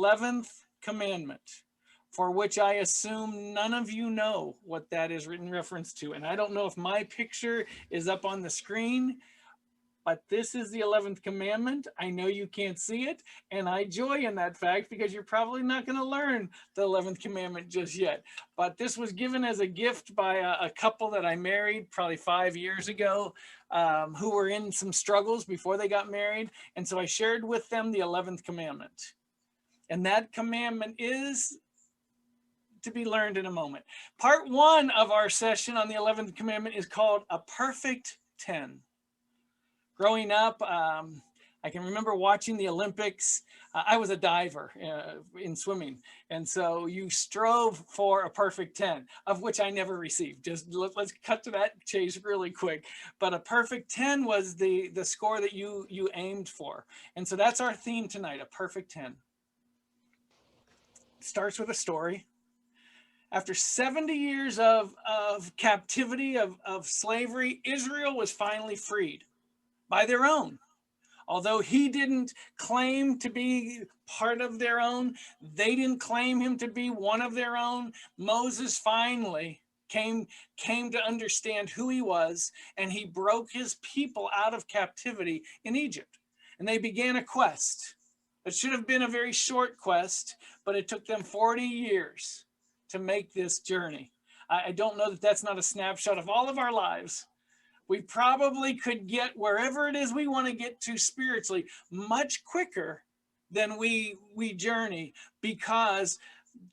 11th Commandment, for which I assume none of you know what that is in reference to. And I don't know if my picture is up on the screen, but this is the 11th commandment. I know you can't see it, and I joy in that fact because you're probably not going to learn the 11th commandment just yet. But this was given as a gift by a couple that I married probably 5 years ago, who were in some struggles before they got married. And so I shared with them the 11th commandment. And that commandment is to be learned in a moment. Part one of our session on the 11th commandment is called A Perfect 10. Growing up, I can remember watching the Olympics. I was a diver in swimming. And so you strove for a perfect 10, of which I never received. Just let's cut to that chase really quick. But a perfect 10 was the score that you aimed for. And so that's our theme tonight, a perfect 10. It starts with a story. After 70 years of captivity, of slavery, Israel was finally freed by their own. Although he didn't claim to be part of their own, they didn't claim him to be one of their own, Moses finally came to understand who he was, and he broke his people out of captivity in Egypt. And they began a quest. It should have been a very short quest, but it took them 40 years to make this journey. I don't know that that's not a snapshot of all of our lives. We probably could get wherever it is we want to get to spiritually much quicker than we journey, because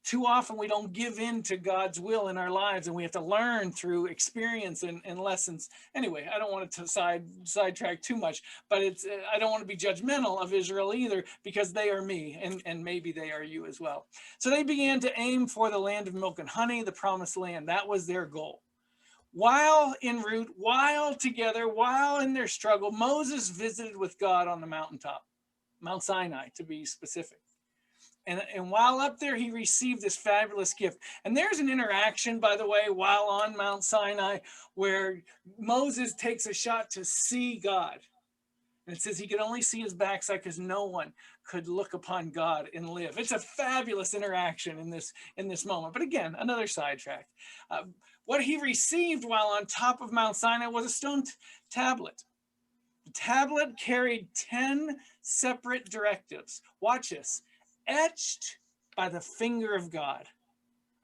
too often we don't give in to God's will in our lives, and we have to learn through experience and lessons. Anyway, I don't want to sidetrack too much, but I don't want to be judgmental of Israel either, because they are me, and maybe they are you as well. So they began to aim for the land of milk and honey, the promised land. That was their goal. While en route, while together, while in their struggle, Moses visited with God on the mountaintop, Mount Sinai to be specific. And while up there, he received this fabulous gift. And there's an interaction, by the way, while on Mount Sinai, where Moses takes a shot to see God. And it says he could only see his backside because no one could look upon God and live. It's a fabulous interaction in this moment. But again, another sidetrack. What he received while on top of Mount Sinai was a stone tablet. The tablet carried 10 separate directives. Watch this. Etched by the finger of God.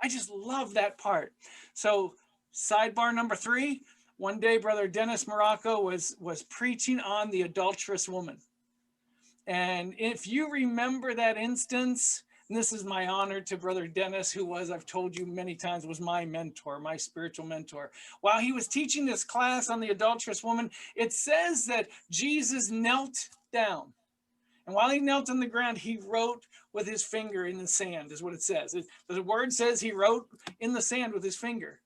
I just love that part. So sidebar number 3, one day Brother Dennis Morocco was preaching on the adulterous woman. And if you remember that instance, and this is my honor to Brother Dennis, who was, I've told you many times, was my mentor, my spiritual mentor. While he was teaching this class on the adulterous woman, it says that Jesus knelt down. And while he knelt on the ground, he wrote with his finger in the sand, is what it says. The word says he wrote in the sand with his finger.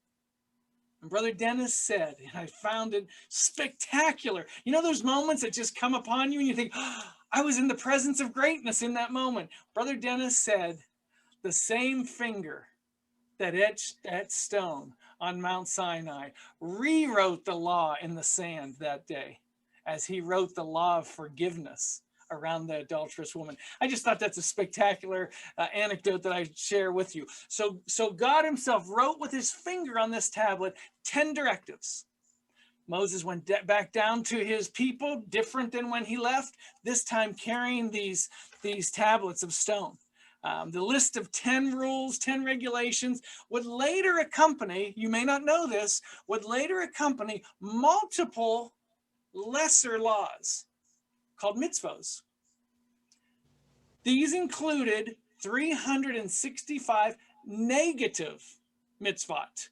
And Brother Dennis said, and I found it spectacular. You know those moments that just come upon you and you think, oh, I was in the presence of greatness in that moment. Brother Dennis said, the same finger that etched that stone on Mount Sinai rewrote the law in the sand that day as he wrote the law of forgiveness around the adulterous woman. I just thought that's a spectacular anecdote that I share with you. So God himself wrote with his finger on this tablet 10 directives. Moses went back down to his people, different than when he left, this time carrying these tablets of stone. The list of 10 rules, 10 regulations would later accompany, you may not know this, would later accompany multiple lesser laws called mitzvos. These included 365 negative mitzvot,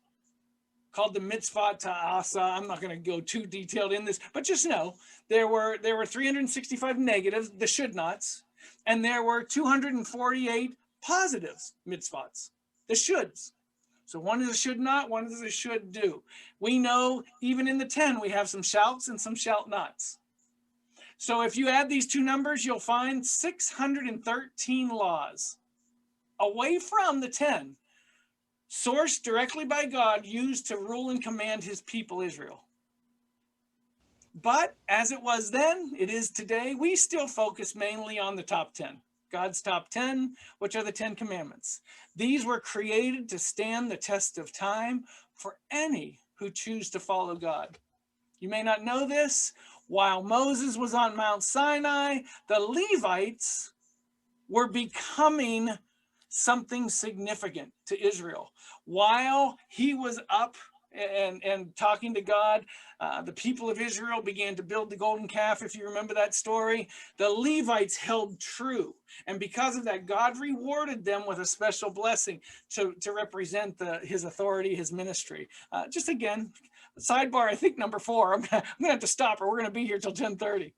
called the mitzvah ta'asa. I'm not going to go too detailed in this, but just know there were 365 negatives, the should nots, and there were 248 positives mitzvahs, the shoulds. So one is a should not, one is a should do. We know even in the 10 we have some shalts and some shalt nots. So if you add these two numbers, you'll find 613 laws away from the 10, sourced directly by God, used to rule and command his people Israel. But as it was then, it is today, we still focus mainly on the top 10. God's top 10, which are the 10 commandments. These were created to stand the test of time for any who choose to follow God. You may not know this. While Moses was on Mount Sinai, the Levites were becoming something significant to Israel. While he was up and talking to God, the people of Israel began to build the golden calf, if you remember that story. The Levites held true. And because of that, God rewarded them with a special blessing to represent his authority, his ministry. Just again, sidebar, I think number 4. I'm going to have to stop or we're going to be here till 10:30.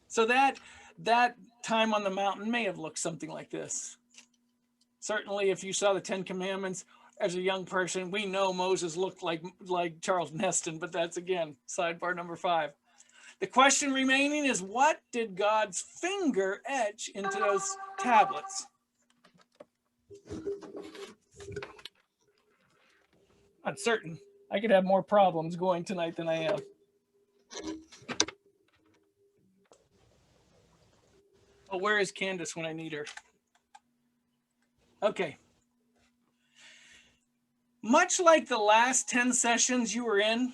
So that time on the mountain may have looked something like this. Certainly, if you saw the 10 Commandments as a young person, we know Moses looked like Charles Neston, but that's, again, sidebar number 5. The question remaining is, what did God's finger etch into those tablets? Not certain. I could have more problems going tonight than I am. Oh, where is Candace when I need her? Okay. Much like the last 10 sessions you were in,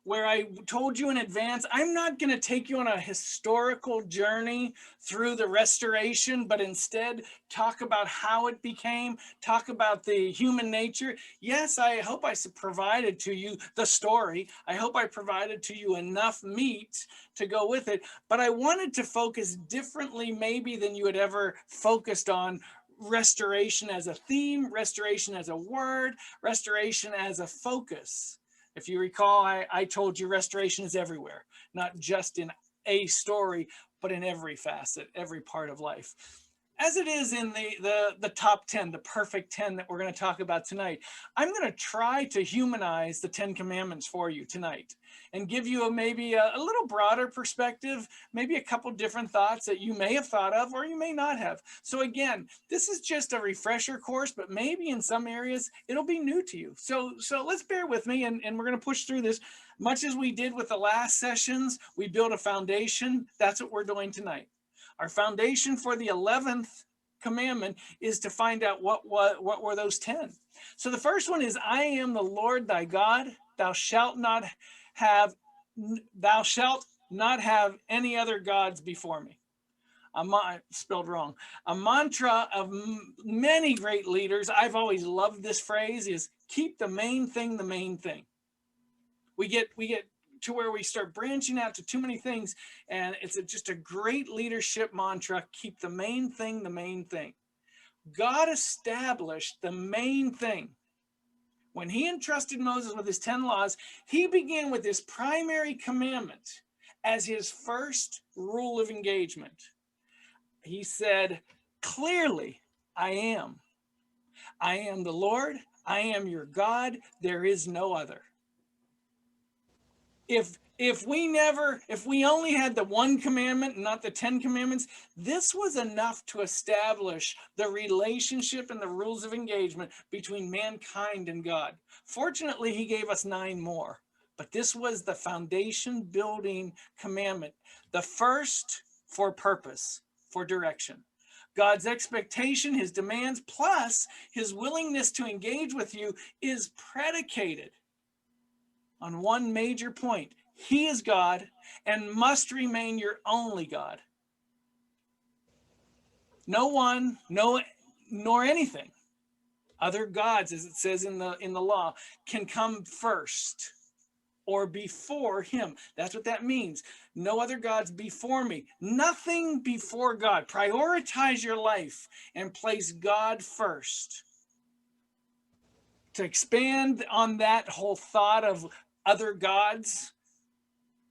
where I told you in advance, I'm not going to take you on a historical journey through the restoration, but instead talk about how it became, talk about the human nature. Yes, I hope I provided to you the story. I hope I provided to you enough meat to go with it, but I wanted to focus differently maybe than you had ever focused on restoration as a theme, restoration as a word, restoration as a focus. If you recall, I told you restoration is everywhere, not just in a story, but in every facet, every part of life. As it is in the top 10, the perfect 10 that we're going to talk about tonight, I'm going to try to humanize the 10 commandments for you tonight and give you maybe a little broader perspective, maybe a couple different thoughts that you may have thought of or you may not have. So again, this is just a refresher course, but maybe in some areas it'll be new to you. So let's bear with me and we're going to push through this. Much as we did with the last sessions, we built a foundation. That's what we're doing tonight. Our foundation for the 11th commandment is to find out what were those 10. So the first one is, I am the Lord thy God. Thou shalt not have any other gods before me. Spelled wrong. A mantra of many great leaders, I've always loved this phrase, is keep the main thing the main thing. We get to where we start branching out to too many things, and it's just a great leadership mantra: keep the main thing the main thing. God established the main thing. When he entrusted Moses with his 10 laws, he began with this primary commandment as his first rule of engagement. He said, clearly, I am the Lord, I am your God, there is no other. If we only had the one commandment and not the 10 commandments, this was enough to establish the relationship and the rules of engagement between mankind and God. Fortunately, he gave us 9 more, but this was the foundation building commandment, the first for purpose, for direction. God's expectation, his demands, plus his willingness to engage with you is predicated on one major point: he is God and must remain your only God. No one, nor anything, other gods, as it says in the law, can come first or before him. That's what that means. No other gods before me. Nothing before God. Prioritize your life and place God first. To expand on that whole thought of other gods,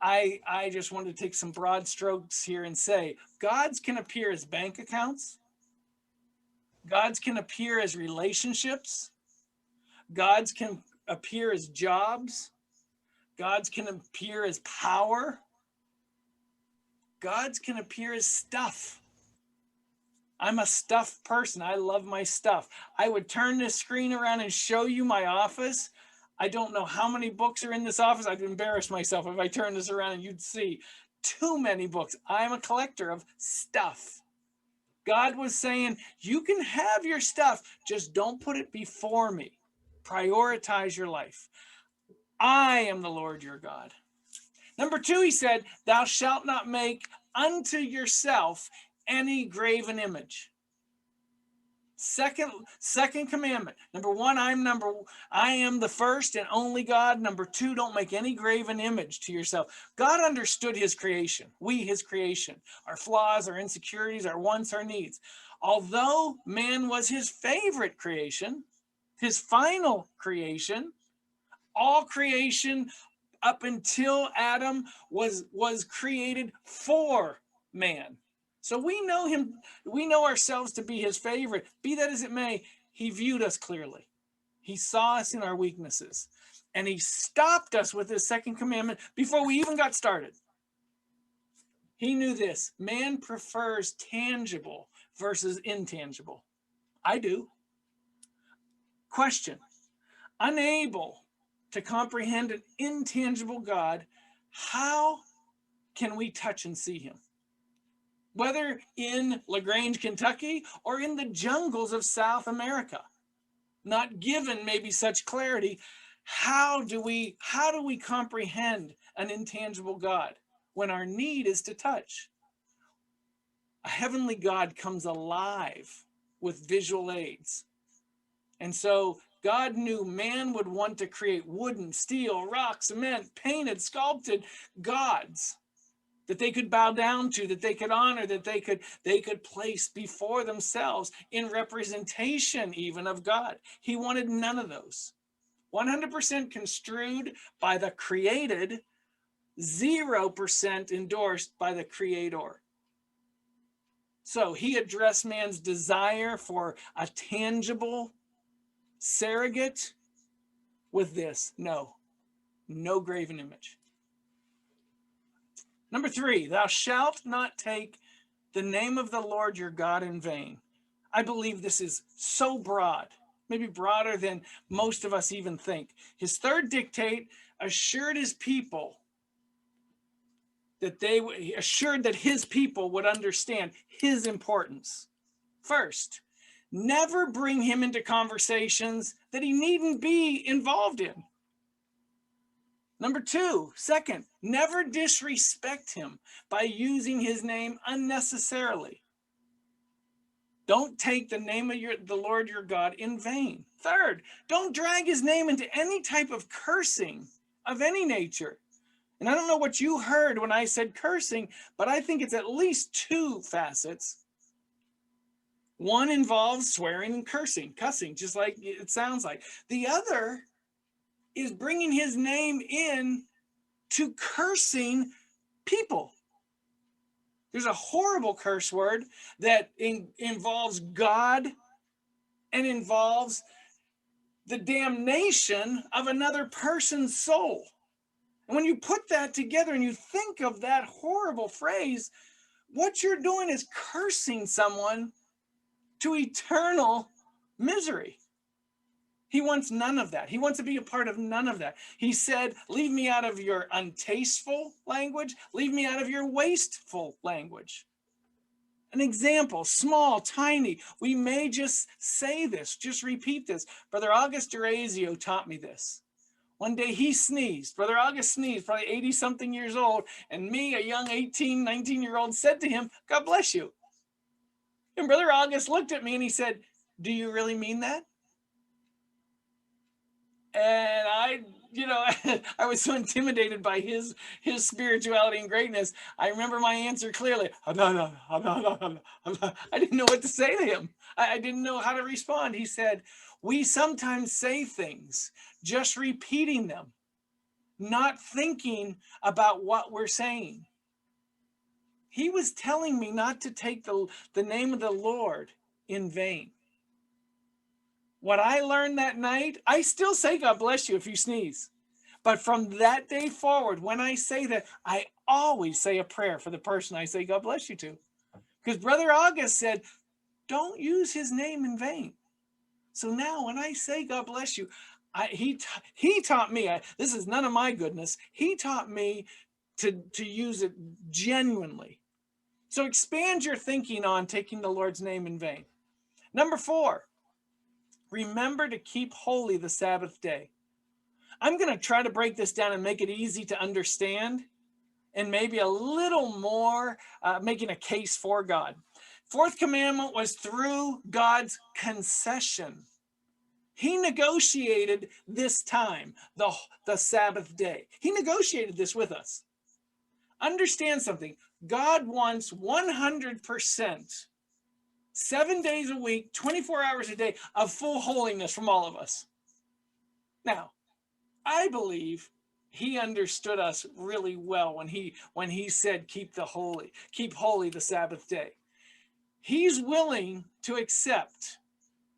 I just wanted to take some broad strokes here and say, gods can appear as bank accounts. Gods can appear as relationships. Gods can appear as jobs. Gods can appear as power. Gods can appear as stuff. I'm a stuff person. I love my stuff. I would turn this screen around and show you my office. I don't know how many books are in this office. I'd embarrass myself if I turned this around and you'd see Too many books. I'm a collector of stuff. God was saying, you can have your stuff, just don't put it before me. Prioritize your life. I am the Lord your God. Number 2, he said, thou shalt not make unto yourself any graven image. Second commandment. Number 1, I am the first and only God. Number 2, don't make any graven image to yourself. God understood his creation. We, his creation, our flaws, our insecurities, our wants, our needs. Although man was his favorite creation, his final creation, all creation up until Adam was created for man. So we know him, we know ourselves to be his favorite. Be that as it may, he viewed us clearly. He saw us in our weaknesses. And he stopped us with his second commandment before we even got started. He knew this. Man prefers tangible versus intangible. I do. Question. Unable to comprehend an intangible God, how can we touch and see him? Whether in LaGrange, Kentucky, or in the jungles of South America, not given maybe such clarity, how do we comprehend an intangible God when our need is to touch? A heavenly God comes alive with visual aids. And so God knew man would want to create wooden, steel, rock, cement, painted, sculpted gods that they could bow down to, that they could honor, that they could place before themselves in representation even of God. He wanted none of those. 100% construed by the created, 0% endorsed by the creator. So he addressed man's desire for a tangible surrogate with this: no graven image. Number 3, thou shalt not take the name of the Lord your God in vain. I believe this is so broad, maybe broader than most of us even think. His third dictate assured his people that his people would understand his importance. First, never bring him into conversations that he needn't be involved in. Number 2, second, never disrespect him by using his name unnecessarily. Don't take the name of the Lord your God in vain. Third, don't drag his name into any type of cursing of any nature. And I don't know what you heard when I said cursing, but I think it's at least 2 facets. One involves swearing and cussing, just like it sounds like. The other is bringing his name in to cursing people. There's a horrible curse word that involves God and involves the damnation of another person's soul. And when you put that together and you think of that horrible phrase, what you're doing is cursing someone to eternal misery. He wants none of that. He wants to be a part of none of that. He said, leave me out of your untasteful language. Leave me out of your wasteful language. An example, small, tiny. We may just say this, just repeat this. Brother August Durazio taught me this. One day he sneezed. Brother August sneezed, probably 80-something years old. And me, a young 18, 19-year-old, said to him, God bless you. And Brother August looked at me and he said, do you really mean that? And I was so intimidated by his spirituality and greatness. I remember my answer clearly. I didn't know what to say to him. I didn't know how to respond. He said, we sometimes say things, just repeating them, not thinking about what we're saying. He was telling me not to take the name of the Lord in vain. What I learned that night, I still say God bless you if you sneeze. But from that day forward, when I say that, I always say a prayer for the person I say God bless you to. Because Brother August said, don't use his name in vain. So now when I say God bless you, he taught me, this is none of my goodness, he taught me to use it genuinely. So expand your thinking on taking the Lord's name in vain. Number 4, remember to keep holy the Sabbath day. I'm going to try to break this down and make it easy to understand, and maybe a little more making a case for God. Fourth commandment was through God's concession. He negotiated this time, the Sabbath day. He negotiated this with us. Understand something. God wants 100%, 7 days a week, 24 hours a day of full holiness from all of us. Now, I believe he understood us really well when he said keep holy the Sabbath day. He's willing to accept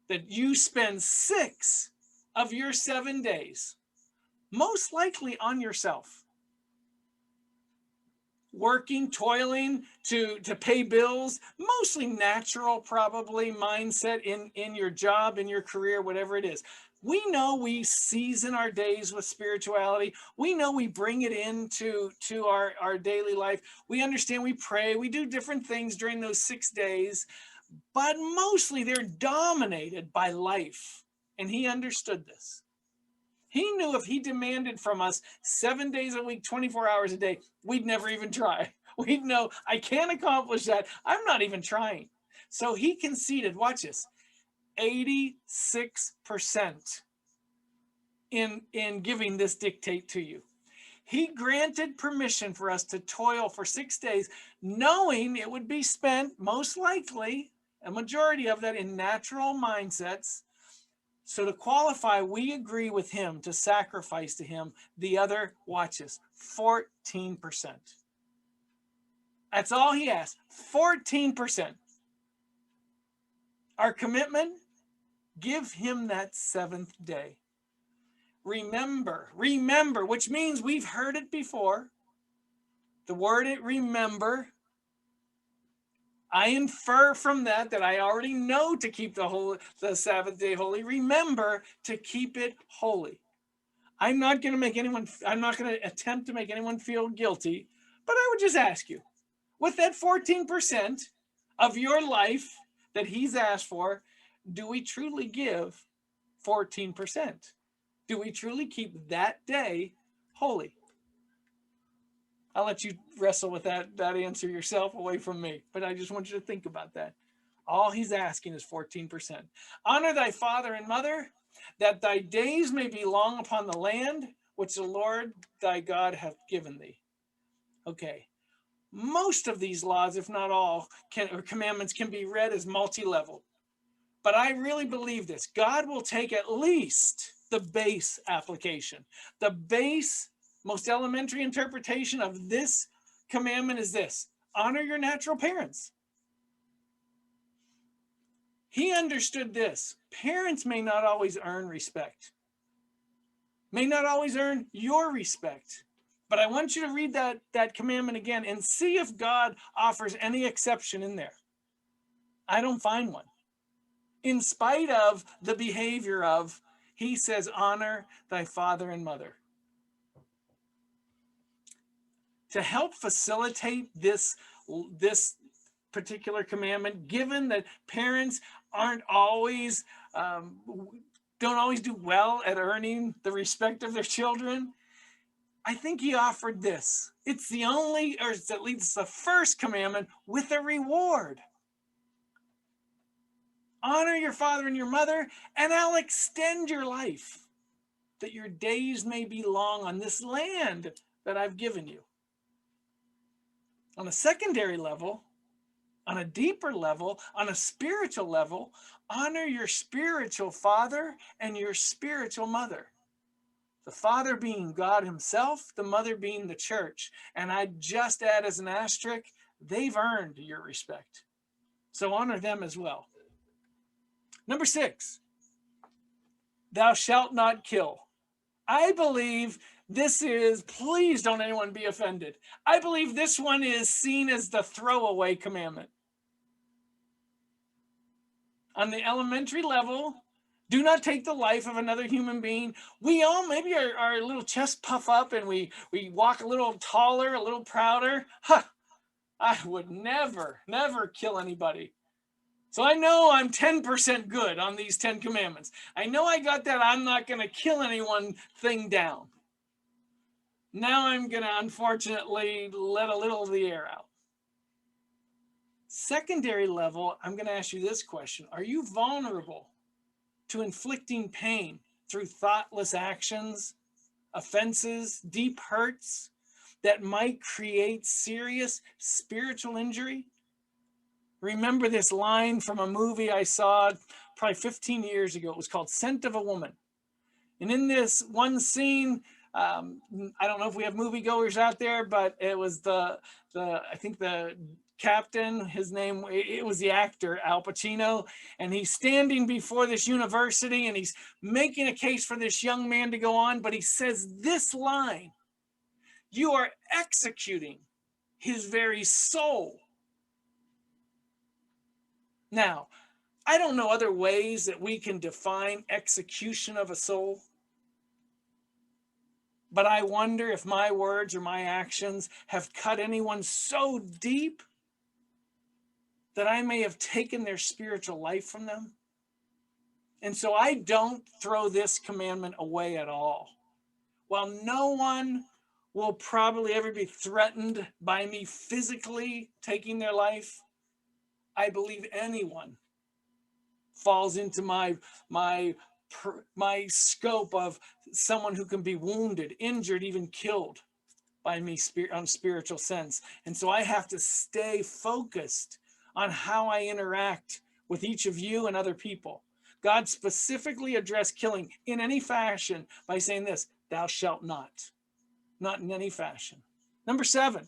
that you spend 6 of your 7 days, most likely on yourself, working, toiling to pay bills, mostly natural, probably mindset in your job, in your career, whatever it is. We know we season our days with spirituality. We know we bring it into our daily life. We understand, we pray, we do different things during those 6 days, but mostly they're dominated by life. And he understood this. He knew if he demanded from us 7 days a week, 24 hours a day, we'd never even try. We'd know, I can't accomplish that. I'm not even trying. So he conceded, watch this, 86% in giving this dictate to you. He granted permission for us to toil for 6 days, knowing it would be spent, most likely, a majority of that, in natural mindsets. So to qualify, we agree with him to sacrifice to him the other, watch this, 14%. That's all he asked, 14%. Our commitment, give him that 7th day. Remember, which means we've heard it before. The word remember, I infer from that I already know to keep the Sabbath day holy. Remember to keep it holy. I'm not going to attempt to make anyone feel guilty, but I would just ask you, with that 14% of your life that he's asked for, do we truly give 14%? Do we truly keep that day holy? I'll let you wrestle with that answer yourself away from me, but I just want you to think about that. All he's asking is 14%. Honor thy father and mother, that thy days may be long upon the land which the Lord thy God hath given thee. Okay. Most of these laws, if not all, commandments can be read as multi-level. But I really believe this. God will take at least the base application. The base, most elementary interpretation of this commandment is this: honor your natural parents. He understood this. Parents may not always earn respect, may not always earn your respect. But I want you to read that commandment again and see if God offers any exception in there. I don't find one. In spite of the behavior of, he says, honor thy father and mother. To help facilitate this particular commandment, given that parents don't always do well at earning the respect of their children, I think he offered this. It's the only, or it's at least the first commandment with a reward. Honor your father and your mother, and I'll extend your life, that your days may be long on this land that I've given you. On a secondary level, on a deeper level, on a spiritual level, honor your spiritual father and your spiritual mother. The father being God himself, the mother being the church. And I just add as an asterisk, they've earned your respect. So honor them as well. Number 6, thou shalt not kill. I believe this is, please don't anyone be offended, I believe this one is seen as the throwaway commandment. On the elementary level, Do not take the life of another human being. We all maybe our little chest puff up and we walk a little taller, a little prouder. Huh, I would never, never kill anybody. So I know I'm 10% good on these 10 commandments. I know I got that I'm not going to kill anyone thing down. Now I'm going to unfortunately let a little of the air out. Secondary level, I'm going to ask you this question. Are you vulnerable to inflicting pain through thoughtless actions, offenses, deep hurts that might create serious spiritual injury? Remember this line from a movie I saw probably 15 years ago. It was called Scent of a Woman. And in this one scene, I don't know if we have moviegoers out there, but it was I think the captain, his name, it was the actor, Al Pacino, and he's standing before this university and he's making a case for this young man to go on, but he says this line: "You are executing his very soul." Now, I don't know other ways that we can define execution of a soul, but I wonder if my words or my actions have cut anyone so deep that I may have taken their spiritual life from them. And so I don't throw this commandment away at all. While no one will probably ever be threatened by me physically taking their life, I believe anyone falls into my scope of someone who can be wounded, injured, even killed by me on spiritual sense. And so I have to stay focused on how I interact with each of you and other people. God specifically addressed killing in any fashion by saying this: thou shalt not in any fashion. Number 7,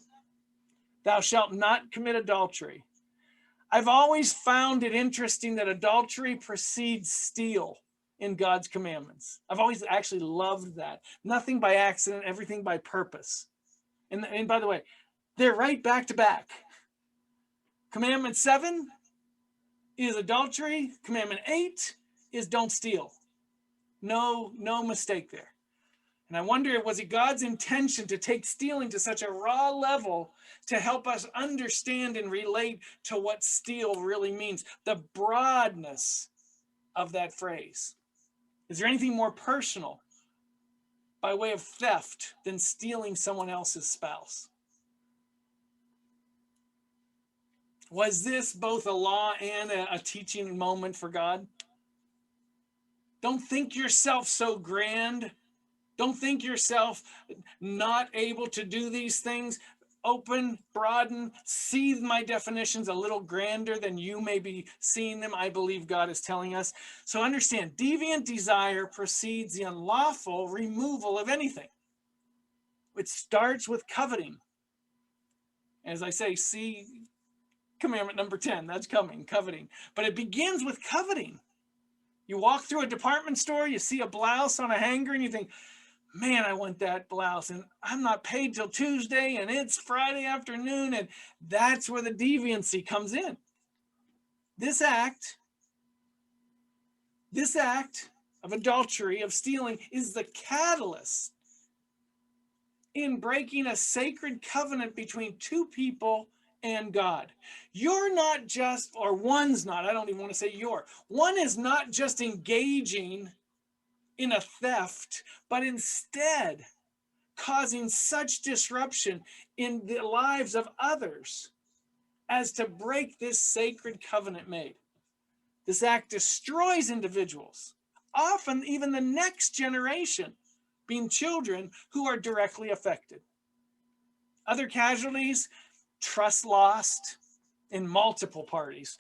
thou shalt not commit adultery. I've always found it interesting that adultery precedes steal in God's commandments. I've always actually loved that. Nothing by accident, everything by purpose. And by the way, they're right back to back. Commandment 7 is adultery. Commandment 8 is don't steal. No mistake there. And I wonder, was it God's intention to take stealing to such a raw level to help us understand and relate to what steal really means? The broadness of that phrase. Is there anything more personal by way of theft than stealing someone else's spouse? Was this both a law and a teaching moment for God? Don't think yourself so grand. Don't think yourself not able to do these things. Open, broaden, see my definitions a little grander than you may be seeing them. I believe God is telling us. So understand, deviant desire precedes the unlawful removal of anything. It starts with coveting. As I say, see commandment number 10, that's coming, coveting. But it begins with coveting. You walk through a department store, you see a blouse on a hanger, and you think, man, I want that blouse, and I'm not paid till Tuesday, and it's Friday afternoon, and that's where the deviancy comes in. This act of adultery, of stealing, is the catalyst in breaking a sacred covenant between two people and God. You're not just, or one's not, I don't even want to say you're, one is not just engaging in a theft, but instead causing such disruption in the lives of others as to break this sacred covenant made. This act destroys individuals, often even the next generation, being children who are directly affected. Other casualties: trust lost in multiple parties.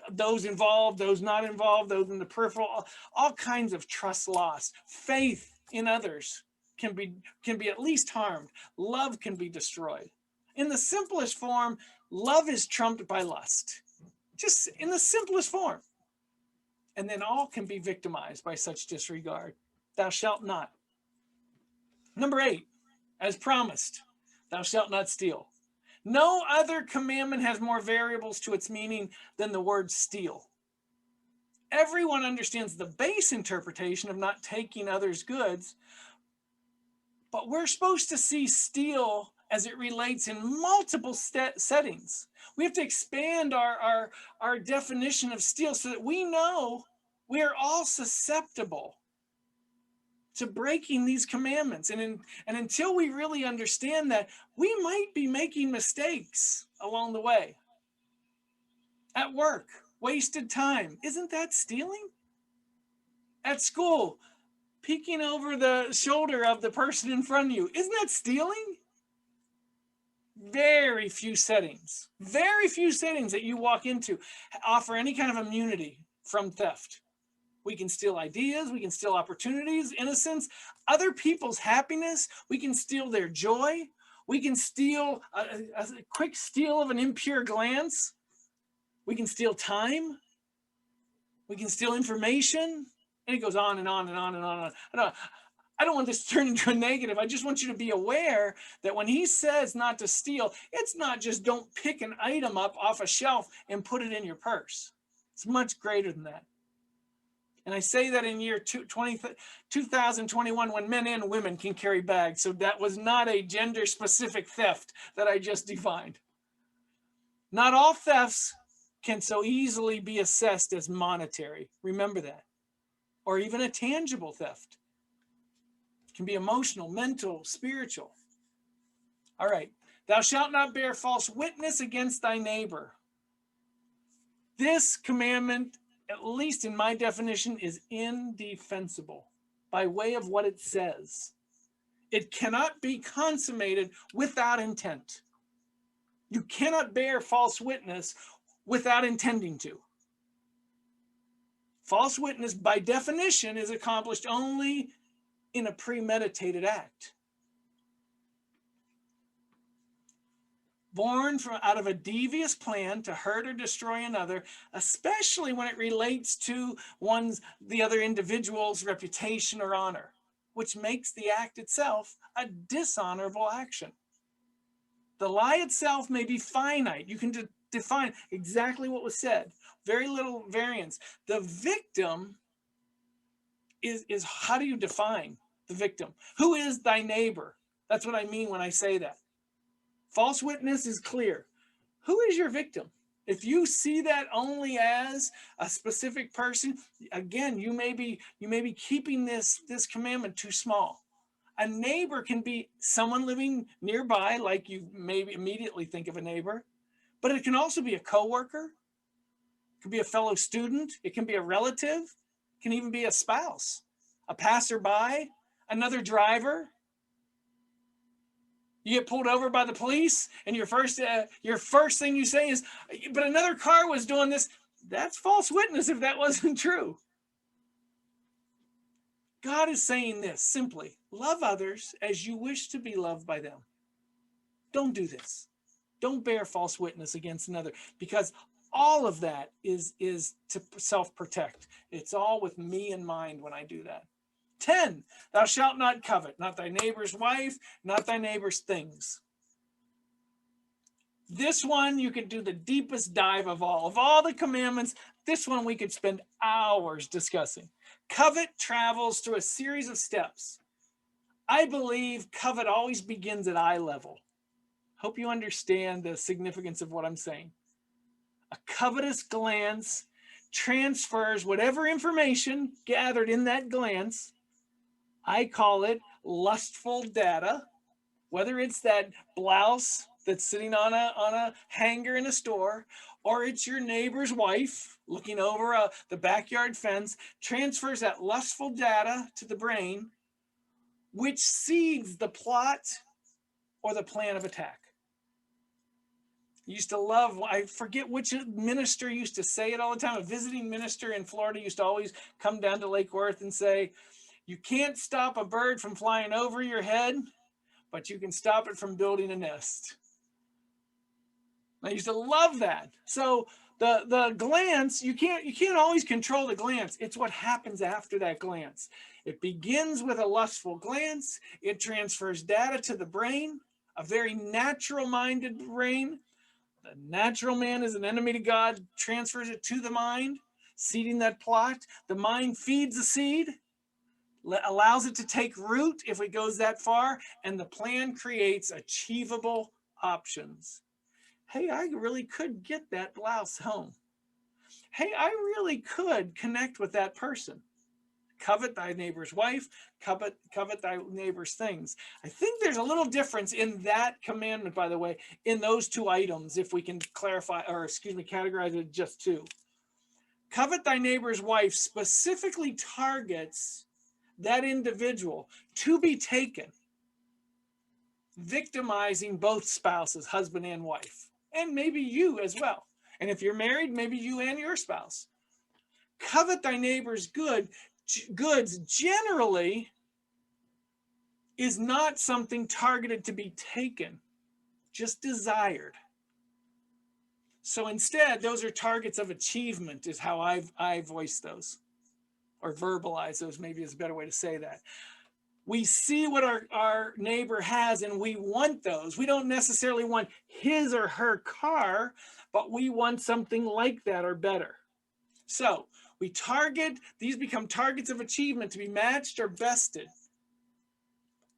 Those involved, those not involved, those in the peripheral, all kinds of trust lost. Faith in others can be at least harmed. Love can be destroyed. In the simplest form, love is trumped by lust. Just in the simplest form. And then all can be victimized by such disregard. Thou shalt not. Number 8, as promised, thou shalt not steal. No other commandment has more variables to its meaning than the word steal. Everyone understands the base interpretation of not taking others' goods, but we're supposed to see steal as it relates in multiple settings. We have to expand our definition of steal so that we know we are all susceptible to breaking these commandments. And until we really understand that, we might be making mistakes along the way. At work, wasted time. Isn't that stealing? At school, peeking over the shoulder of the person in front of you. Isn't that stealing? Very few settings that you walk into offer any kind of immunity from theft. We can steal ideas, we can steal opportunities, innocence, other people's happiness. We can steal their joy. We can steal a quick steal of an impure glance. We can steal time. We can steal information. And it goes on and on and on and on. I don't want this to turn into a negative. I just want you to be aware that when he says not to steal, it's not just don't pick an item up off a shelf and put it in your purse. It's much greater than that. And I say that in year 2021 when men and women can carry bags. So that was not a gender-specific theft that I just defined. Not all thefts can so easily be assessed as monetary. Remember that. Or even a tangible theft. It can be emotional, mental, spiritual. All right. Thou shalt not bear false witness against thy neighbor. This commandment, at least in my definition, is indefensible by way of what it says. It cannot be consummated without intent. You cannot bear false witness without intending to. False witness, by definition, is accomplished only in a premeditated act. Born out of a devious plan to hurt or destroy another, especially when it relates to the other individual's reputation or honor, which makes the act itself a dishonorable action. The lie itself may be finite. You can define exactly what was said. Very little variance. The victim is how do you define the victim? Who is thy neighbor? That's what I mean when I say that. False witness is clear. Who is your victim? If you see that only as a specific person, again, you may be keeping this commandment too small. A neighbor can be someone living nearby, like you maybe immediately think of a neighbor, but it can also be a coworker. It can be a fellow student. It can be a relative. It can even be a spouse, a passerby, another driver. You get pulled over by the police, and your first thing you say is, "But another car was doing this." That's false witness if that wasn't true. God is saying this simply: love others as you wish to be loved by them. Don't do this. Don't bear false witness against another, because all of that is to self-protect. It's all with me in mind when I do that. 10, thou shalt not covet, not thy neighbor's wife, not thy neighbor's things. This one, you could do the deepest dive of all. Of all the commandments, this one we could spend hours discussing. Covet travels through a series of steps. I believe covet always begins at eye level. Hope you understand the significance of what I'm saying. A covetous glance transfers whatever information gathered in that glance. I call it lustful data, whether it's that blouse that's sitting on a hanger in a store, or it's your neighbor's wife looking over the backyard fence, transfers that lustful data to the brain, which seeds the plot or the plan of attack. Used to love, I forget which minister used to say it all the time. A visiting minister in Florida used to always come down to Lake Worth and say, "You can't stop a bird from flying over your head, but you can stop it from building a nest." I used to love that. So the glance, you can't always control the glance. It's what happens after that glance. It begins with a lustful glance. It transfers data to the brain, a very natural-minded brain. The natural man is an enemy to God, transfers it to the mind. seeding that plot. The mind feeds the seed, allows it to take root if it goes that far, and the plan creates achievable options. Hey, I really could get that blouse home. Hey, I really could connect with that person. Covet thy neighbor's wife, covet thy neighbor's things. I think there's a little difference in that commandment, by the way, in those two items, if we can clarify, or excuse me, categorize it just two. Covet thy neighbor's wife specifically targets that individual to be taken, victimizing both spouses, husband and wife, and maybe you as well. And if you're married, maybe you and your spouse. Covet thy neighbor's goods generally is not something targeted to be taken, just desired. So instead, those are targets of achievement, is how I voice those, or verbalize those, maybe is a better way to say that. We see what our neighbor has and we want those. We don't necessarily want his or her car, but we want something like that or better. So we target, these become targets of achievement to be matched or bested.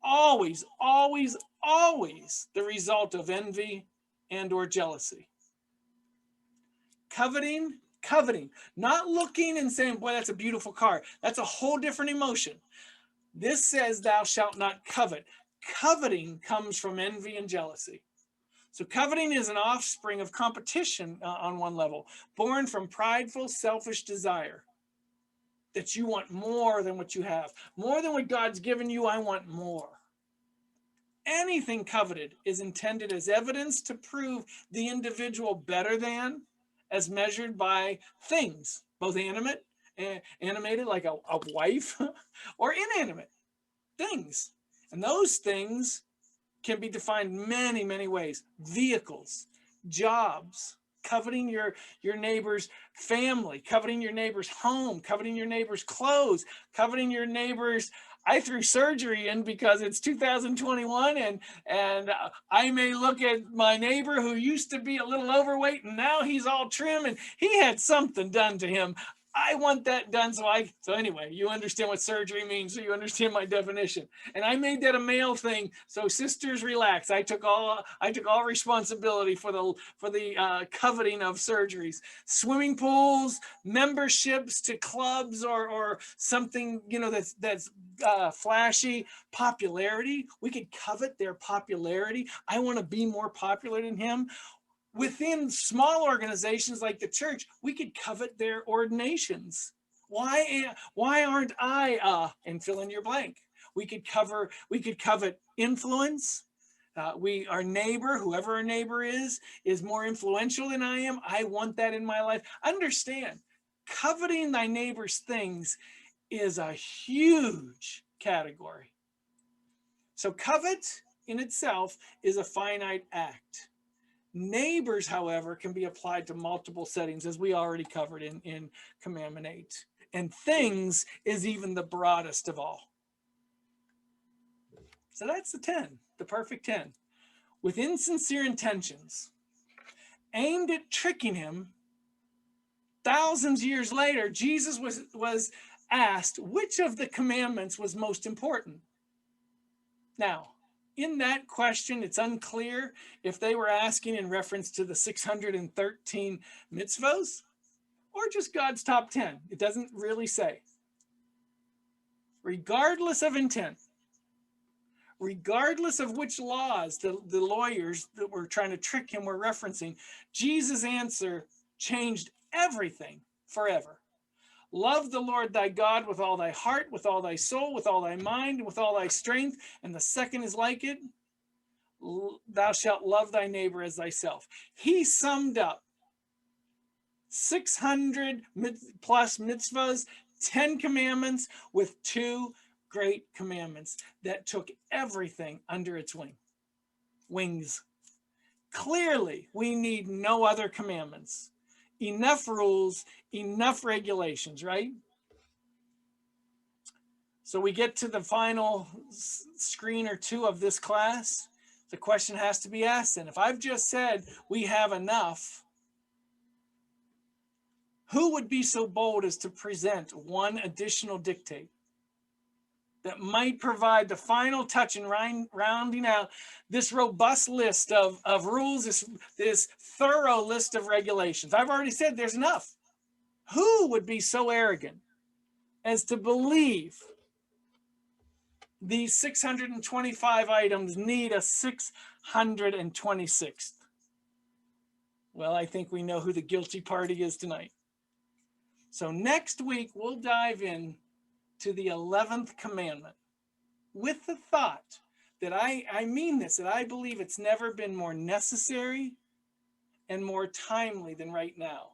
Always, always, always the result of envy and or jealousy. Coveting, not looking and saying, boy, that's a beautiful car. That's a whole different emotion. This says thou shalt not covet. Coveting comes from envy and jealousy. So coveting is an offspring of competition on one level, born from prideful, selfish desire. That you want more than what you have. More than what God's given you, I want more. Anything coveted is intended as evidence to prove the individual better than, as measured by things, both animated like a wife, or inanimate things. And those things can be defined many, many ways. Vehicles, jobs, coveting your neighbor's family, coveting your neighbor's home, coveting your neighbor's clothes, coveting your neighbor's. I threw surgery in because it's 2021 and I may look at my neighbor who used to be a little overweight and now he's all trim and he had something done to him. I want that done. So anyway, you understand what surgery means. So you understand my definition. And I made that a male thing. So sisters, relax. I took all responsibility for the coveting of surgeries, swimming pools, memberships to clubs or something, that's flashy. Popularity. We could covet their popularity. I want to be more popular than him. Within small organizations like the church, we could covet their ordinations. Why aren't I and fill in your blank? We could covet influence. Our neighbor, whoever our neighbor is more influential than I am. I want that in my life. Understand, coveting thy neighbor's things is a huge category. So covet in itself is a finite act. Neighbors, however, can be applied to multiple settings, as we already covered in Commandment 8. And things is even the broadest of all. So that's the 10, the perfect 10. With insincere intentions, aimed at tricking him, thousands of years later, Jesus was asked which of the commandments was most important. Now, in that question, it's unclear if they were asking in reference to the 613 mitzvos or just God's top 10. It doesn't really say. Regardless of intent, regardless of which laws the lawyers that were trying to trick him were referencing, Jesus' answer changed everything forever. Love the Lord thy God with all thy heart, with all thy soul, with all thy mind, and with all thy strength. And the second is like it. Thou shalt love thy neighbor as thyself. He summed up 600 plus mitzvahs, 10 commandments with 2 great commandments that took everything under its wings. Clearly, we need no other commandments. Enough rules, enough regulations, right? So we get to the final screen or two of this class. The question has to be asked, and if I've just said we have enough, Who would be so bold as to present one additional dictate that might provide the final touch in rounding out this robust list of rules, this thorough list of regulations? I've already said there's enough. Who would be so arrogant as to believe these 625 items need a 626th? Well, I think we know who the guilty party is tonight. So next week, we'll dive in to the 11th commandment with the thought that I mean this, that I believe it's never been more necessary and more timely than right now.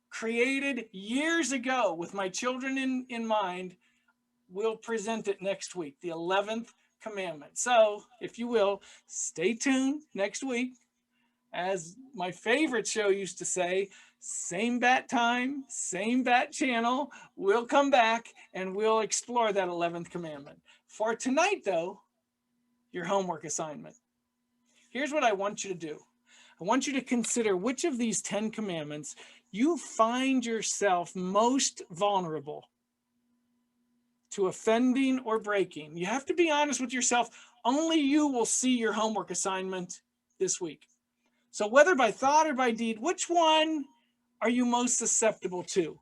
Created years ago with my children in mind, we'll present it next week, the 11th commandment. So, if you will, stay tuned next week. As my favorite show used to say, same bat time, same bat channel. We'll come back and we'll explore that 11th commandment. For tonight, though, your homework assignment. Here's what I want you to do. I want you to consider which of these 10 commandments you find yourself most vulnerable to offending or breaking. You have to be honest with yourself. Only you will see your homework assignment this week. So whether by thought or by deed, which one are you most susceptible to?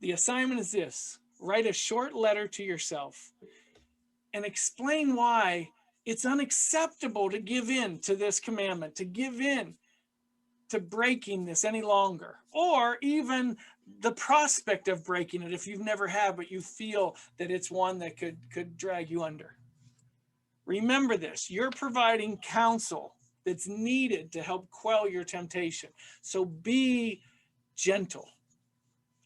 The assignment is this: write a short letter to yourself and explain why it's unacceptable to give in to this commandment, to give in to breaking this any longer, or even the prospect of breaking it if you've never had, but you feel that it's one that could drag you under. Remember this: you're providing counsel that's needed to help quell your temptation. So be gentle.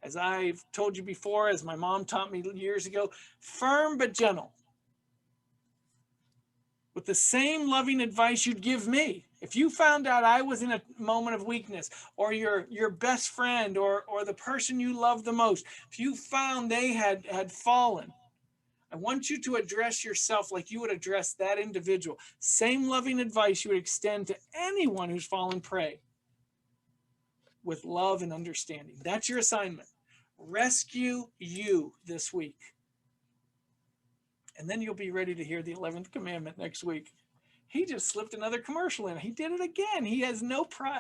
As I've told you before, as my mom taught me years ago, firm but gentle. With the same loving advice you'd give me. If you found out I was in a moment of weakness, or your best friend or the person you love the most, if you found they had fallen, I want you to address yourself like you would address that individual. Same loving advice you would extend to anyone who's fallen prey, with love and understanding. That's your assignment. Rescue you this week. And then you'll be ready to hear the 11th commandment next week. He just slipped another commercial in. He did it again. He has no pride.